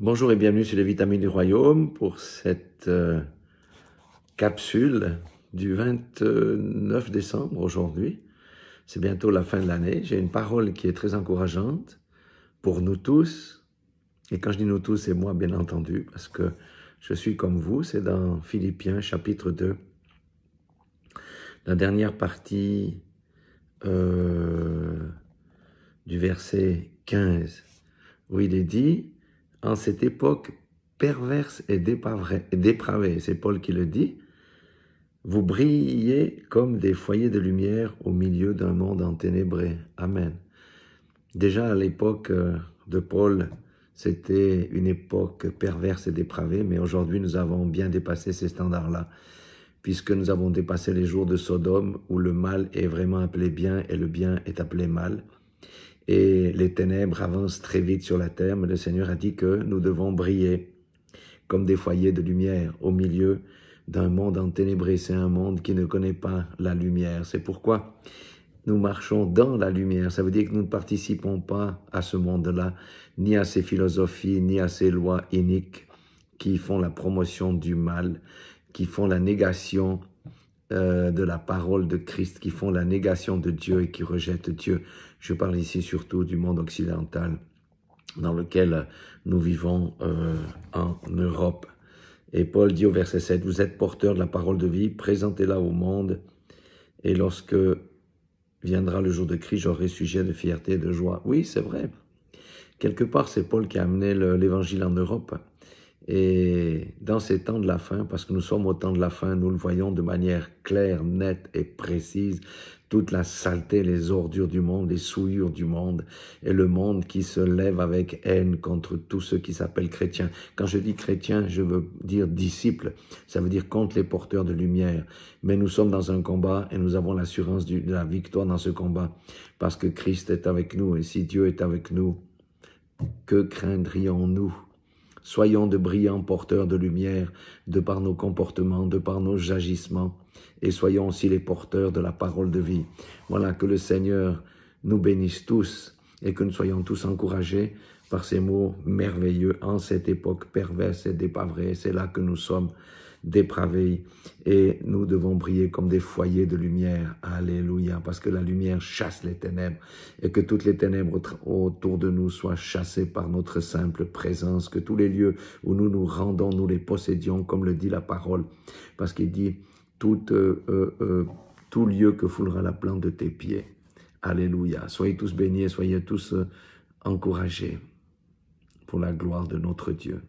Bonjour et bienvenue sur les Vitamines du Royaume pour cette capsule du 29 décembre aujourd'hui. C'est bientôt la fin de l'année. J'ai une parole qui est très encourageante pour nous tous. Et quand je dis nous tous, c'est moi bien entendu, parce que je suis comme vous. C'est dans Philippiens chapitre 2, la dernière partie du verset 15, où il est dit « En cette époque perverse et dépravée », c'est Paul qui le dit, « vous brillez comme des foyers de lumière au milieu d'un monde enténébré. » Amen. Déjà à l'époque de Paul, c'était une époque perverse et dépravée, mais aujourd'hui nous avons bien dépassé ces standards-là, puisque nous avons dépassé les jours de Sodome, où le mal est vraiment appelé bien et le bien est appelé mal. Et les ténèbres avancent très vite sur la terre, mais le Seigneur a dit que nous devons briller comme des foyers de lumière au milieu d'un monde enténébré. C'est un monde qui ne connaît pas la lumière. C'est pourquoi nous marchons dans la lumière. Ça veut dire que nous ne participons pas à ce monde-là, ni à ces philosophies, ni à ces lois iniques qui font la promotion du mal, qui font la négation de la parole de Christ, qui font la négation de Dieu et qui rejettent Dieu. Je parle ici surtout du monde occidental dans lequel nous vivons en Europe. Et Paul dit au verset 7, « Vous êtes porteurs de la parole de vie, présentez-la au monde, et lorsque viendra le jour de Christ, j'aurai sujet de fierté et de joie. » Oui, c'est vrai. Quelque part, c'est Paul qui a amené l'évangile en Europe. Et dans ces temps de la fin, parce que nous sommes au temps de la fin, nous le voyons de manière claire, nette et précise, toute la saleté, les ordures du monde, les souillures du monde, et le monde qui se lève avec haine contre tous ceux qui s'appellent chrétiens. Quand je dis chrétiens, je veux dire disciples, ça veut dire contre les porteurs de lumière. Mais nous sommes dans un combat et nous avons l'assurance de la victoire dans ce combat, parce que Christ est avec nous, et si Dieu est avec nous, que craindrions-nous? Soyons de brillants porteurs de lumière, de par nos comportements, de par nos agissements, et soyons aussi les porteurs de la parole de vie. Voilà, que le Seigneur nous bénisse tous, et que nous soyons tous encouragés par ces mots merveilleux en cette époque perverse et dépravée. C'est là que nous sommes dépravés, et nous devons briller comme des foyers de lumière. Alléluia, parce que la lumière chasse les ténèbres, et que toutes les ténèbres autour de nous soient chassées par notre simple présence, que tous les lieux où nous nous rendons, nous les possédions, comme le dit la parole, parce qu'il dit tout lieu que foulera la plante de tes pieds. Alléluia. Soyez tous bénis, soyez tous encouragés pour la gloire de notre Dieu.